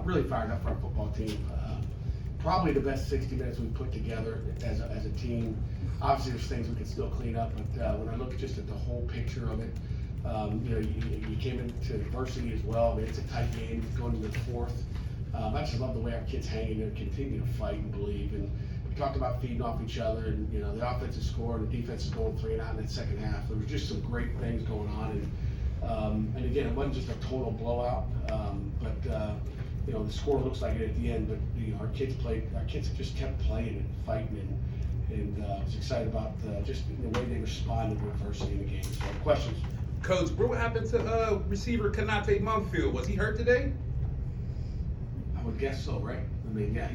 really fired up for our football team. Probably the best 60 minutes we've put together as a team. Obviously, there's things we can still clean up, but when I look just at the whole picture of it, you came into adversity as well. I mean, it's a tight game going into the fourth. I just love the way our kids hang in there, continue to fight and believe. And we talked about feeding off each other, and the offense is scoring, the defense is going 3 and out in that second half. There was just some great things going on, and again, it wasn't just a total blowout, but the score looks like it at the end. But our kids just kept playing and fighting, and I was excited about just the way they responded to adversity in the game. So, questions? Coach, what happened to receiver Kanate Mumfield? Was he hurt today? I would guess so, right? I mean, yeah,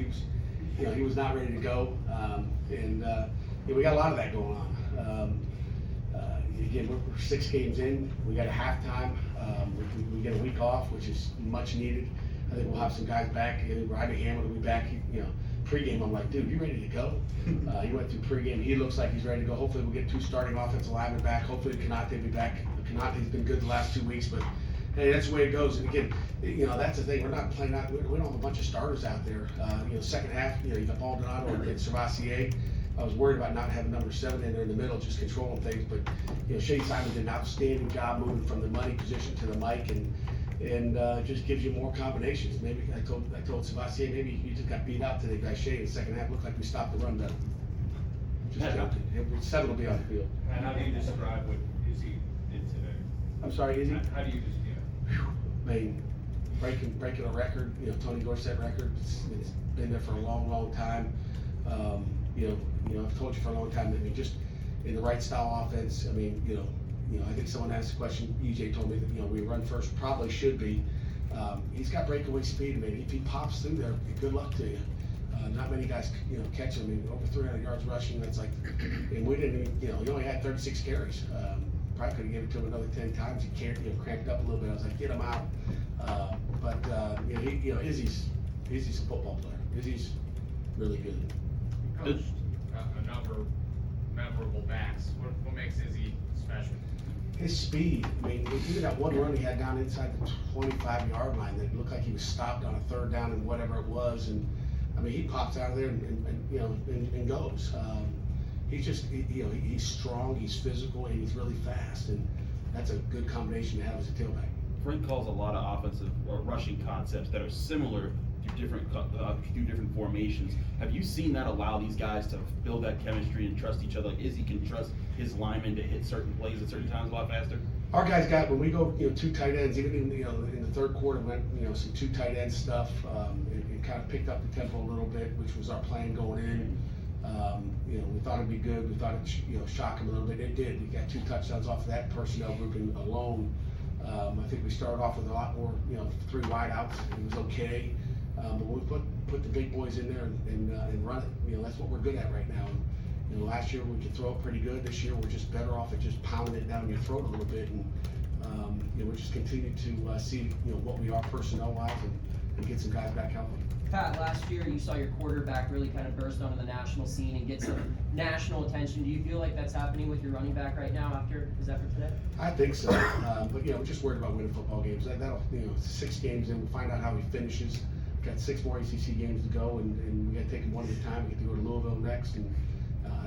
he was not ready to go, and we got a lot of that going on. Again, we're 6 games in. We got a halftime. We get a week off, which is much needed. I think we'll have some guys back. Rodney Hammond will be back. Pregame, I'm like, dude, you ready to go? He went through pregame. He looks like he's ready to go. Hopefully, we'll get 2 starting offensive linemen back. Hopefully, Kanate will be back. Kanate's been good the last 2 weeks, but hey, that's the way it goes. And again, that's the thing. We're not playing out. We don't have a bunch of starters out there. Second half, you got Baldonado and Cervasier. I was worried about not having number 7 in there in the middle, just controlling things. But Shane Simon did an outstanding job moving from the money position to the mic, and just gives you more combinations. Maybe I told Cervasier, maybe you just got beat out today by Shane in the second half. Looked like we stopped the run better. Just joking. 7 will be on the field. And how do you describe what Izzy did today? I'm sorry, Izzy? How do you just, I mean, breaking a record, Tony Dorsett record. It's been there for a long, long time. I've told you for a long time that just in the right style offense. I mean, I think someone asked the question. EJ told me that we run first, probably should be. He's got breakaway speed. I mean, if he pops through there, good luck to you. Not many guys, catch him. I mean, over 300 yards rushing. That's like, and we didn't. He only had 36 carries. Probably could have given it to him another 10 times. He cramped up a little bit. I was like, get him out. Izzy's a football player. Izzy's really good. Coach, a number of memorable backs. What makes Izzy special? His speed. I mean, even that one run he had down inside the 25-yard line that looked like he was stopped on a 3rd down and whatever it was, and I mean, he pops out of there and goes. He's strong, he's physical, and he's really fast, and that's a good combination to have as a tailback. Frank calls a lot of offensive or rushing concepts that are similar to different formations. Have you seen that allow these guys to build that chemistry and trust each other? Like Izzy can trust his linemen to hit certain plays at certain times a lot faster? Our guys got, when we go 2 tight ends, even in the 3rd quarter, went some 2 tight end stuff. It kind of picked up the tempo a little bit, which was our plan going in. We thought it'd be good. We thought it'd shock him a little bit. It did. We got 2 touchdowns off of that personnel grouping alone. I think we started off with a lot more, 3 wideouts. It was okay. But we put the big boys in there and run it. That's what we're good at right now. And, last year we could throw it pretty good. This year we're just better off at just pounding it down your throat a little bit. And we just continue to see what we are personnel-wise and get some guys back healthy. Pat, last year you saw your quarterback really kind of burst onto the national scene and get some national attention. Do you feel like that's happening with your running back right now after his effort today? I think so. But we're just worried about winning football games. That'll 6 games in, we'll find out how he finishes. We've got 6 more ACC games to go, and we got to take them one at a time. We get to go to Louisville next, and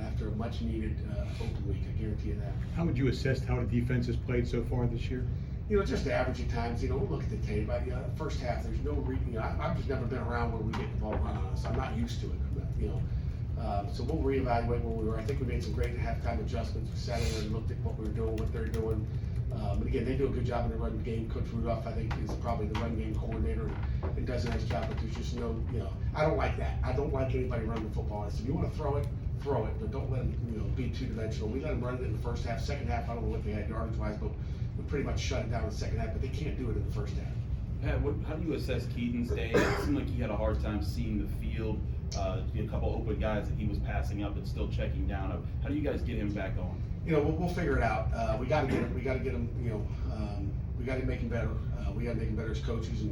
after a much-needed open week, I guarantee you that. How would you assess how the defense has played so far this year? Just average at times. We'll look at the tape. First half, there's no reason. I've just never been around where we get the ball run on us. I'm not used to it. So we'll reevaluate where we were. I think we made some great halftime adjustments. We sat in there and looked at what we were doing, what they're doing. And again, they do a good job in the run game. Coach Rudolph, I think, is probably the run game coordinator and does a nice job. But there's just no, I don't like that. I don't like anybody running the football. So if you want to throw it, but don't let them, be two-dimensional. We let them run it in the first half. Second half, I don't know what they had yardage-wise, but we pretty much shut it down in the second half. But they can't do it in the first half. Pat, how do you assess Keaton's day? It seemed like he had a hard time seeing the field. A couple open guys that he was passing up and still checking down. How do you guys get him back on? We'll figure it out. We got to get him. We got to get him. We got to make him better. We got to make him better as coaches,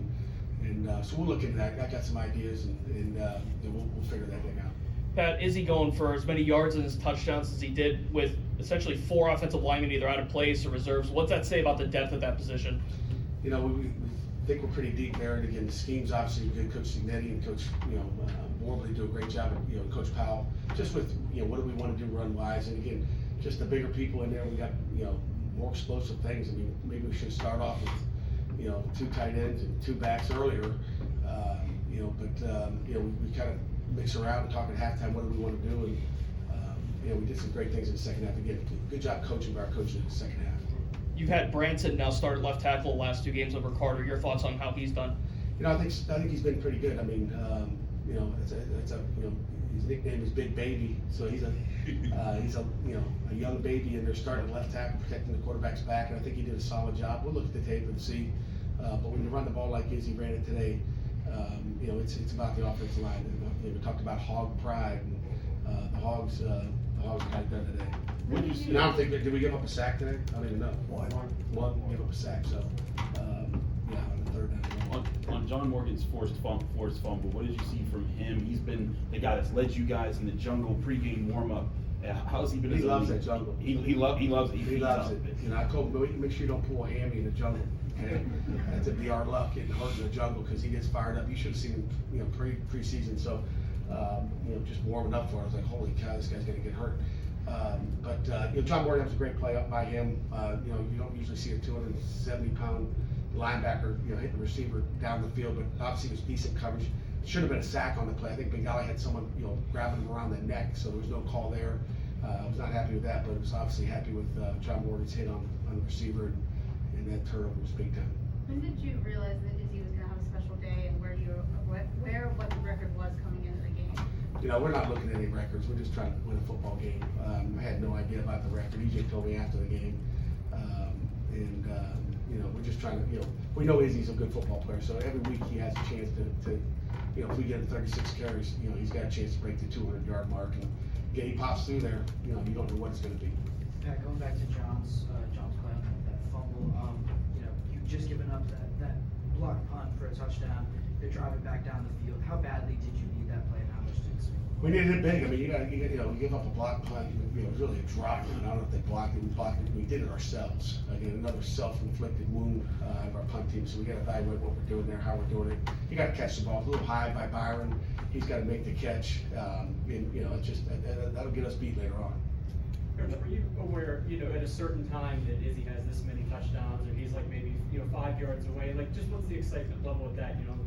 and so we'll look into that. I got some ideas, and we'll figure that thing out. Pat, is he going for as many yards and his touchdowns as he did with essentially 4 offensive linemen either out of place or reserves? What's that say about the depth of that position? We think we're pretty deep there, and again, the scheme's obviously good. Coach Signetti and Coach, Warbley do a great job, and, Coach Powell, just with, what do we want to do run-wise, and again, just the bigger people in there, we got, more explosive things. I mean, maybe we should start off with, 2 tight ends and 2 backs earlier, we kind of mix around and talk at halftime, what do we want to do, and, we did some great things in the second half. Again, good job coaching by our coaches in the second half. You've had Branson now start left tackle the last 2 games over Carter. Your thoughts on how he's done? I think he's been pretty good. I mean, his nickname is Big Baby, so he's a young baby, and they're starting left tackle, protecting the quarterback's back, and I think he did a solid job. We'll look at the tape and see, but when you run the ball like Izzy ran it today, it's about the offensive line. And, we talked about hog pride, and the Hogs got it done today. What do you see? And I don't think, did we give up a sack today? I don't even know. One, give up a sack, so, on the third down. On John Morgan's forced fumble, what did you see from him? He's been the guy that's led you guys in the jungle pregame warm-up. How's he been? He loves that jungle. He loves it. He loves it. I told him, make sure you don't pull a hammy in the jungle. Okay? That's be our luck, getting hurt in the jungle, because he gets fired up. You should have seen him, pre-season. So, just warming up for it. I was like, holy cow, this guy's gonna get hurt. John Morgan, was a great play up by him. You don't usually see a 270-pound linebacker, hitting the receiver down the field, but obviously it was decent coverage. Should have been a sack on the play. I think Bengali had someone, grabbing him around the neck, so there was no call there. I was not happy with that, but I was obviously happy with John Morgan's hit on the receiver, and that turnover was big time. When did you realize that Izzy was gonna have a special day, and what the record was coming into the game? We're not looking at any records. We're just trying to win a football game. I had no idea about the record. EJ told me after the game, we're just trying to, we know Izzy's a good football player, so every week he has a chance to if we get him 36 carries, he's got a chance to break the 200-yard mark, and again, he pops through there, you don't know what it's going to be. Pat, going back to John's play on that fumble, you've just given up that block punt for a touchdown. You're driving back down the field. How badly did you need that play, and how much did it swing? We needed it big. I mean, you give up a block punt. It was really a drop. I don't know if they blocked it. We blocked it. We did it ourselves. Again, another self-inflicted wound of our punt team. So we got to evaluate what we're doing there, how we're doing it. You got to catch the ball. It's a little high by Byron. He's got to make the catch. It's just that'll get us beat later on. Coach, were you aware, at a certain time that Izzy has this many touchdowns, or he's like maybe 5 yards away? Like, just what's the excitement level with that? From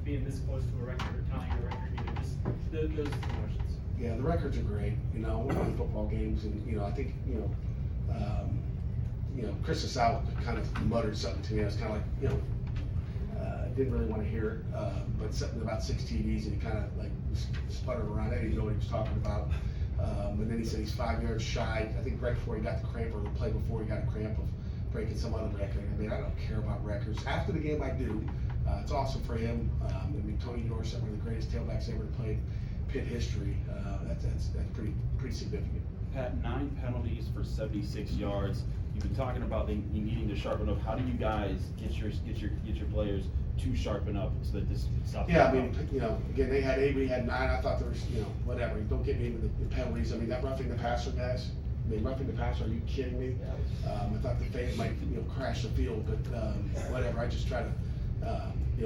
being this close to a record or tying a record, just those emotions. Yeah, the records are great. We're winning football games, and I think Chris Asau kind of muttered something to me. I was kind of like, didn't really want to hear it, but something about 6 TDs, and he kind of like sputtered around. I didn't know what he was talking about. And then he said he's 5 yards shy. I think right before he got the cramp, or the play before he got a cramp, of breaking some other record. I mean, I don't care about records. After the game, I do. It's awesome for him. Tony Dorsett, one of the greatest tailbacks ever to play Pitt history. That's pretty significant. Pat, 9 penalties for 76 yards. You've been talking about you needing to sharpen up. How do you guys get your players to sharpen up so that this stops? Yeah, I mean, again, they had 8, we had 9. I thought there was, whatever. Don't get me into the penalties. I mean, that roughing the passer, guys. I mean, roughing the passer. Are you kidding me? I thought the fan might, crash the field, but whatever. I just try to.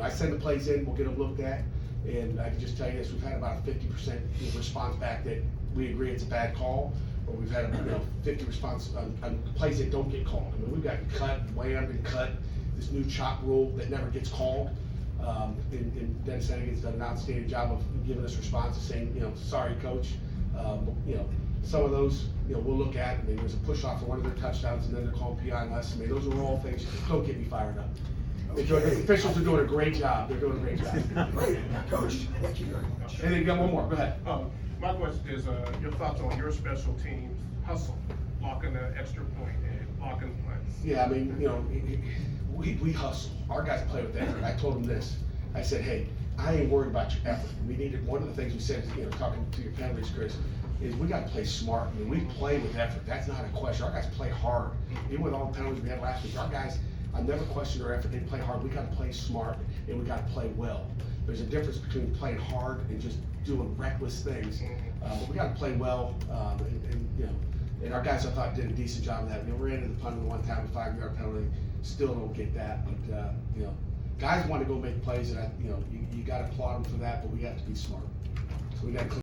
I send the plays in, we'll get them looked at, and I can just tell you this, we've had about a 50% response back that we agree it's a bad call, or we've had 50 response on plays that don't get called. I mean, we've got cut, whammed, and cut, this new chop rule that never gets called. And Dennis Hennigan's done an outstanding job of giving us responses saying, sorry, coach. Some of those, we'll look at. I mean, there's a push off for one of their touchdowns, and then they're calling PI on us. I mean, those are all things that don't get me fired up. The officials are doing a great job. They're doing a great job. Great, Coach. Thank you very much. And then you got one more. Go ahead. My question is your thoughts on your special teams hustle, blocking the extra point and blocking punts. Yeah, I mean, we hustle. Our guys play with effort. I told them this. I said, hey, I ain't worried about your effort. We needed, one of the things we said, talking to your penalties, Chris, is we got to play smart. I mean, we play with effort. That's not a question. Our guys play hard. Even with all the penalties we had last week, our guys, I never questioned their effort. They play hard. We got to play smart, and we got to play well. There's a difference between playing hard and just doing reckless things. But we got to play well, and our guys, I thought, did a decent job of that. We ran into the punt the one time, a 5-yard penalty. Still don't get that, but guys want to go make plays, and you gotta applaud them for that, but we have to be smart. So we gotta clean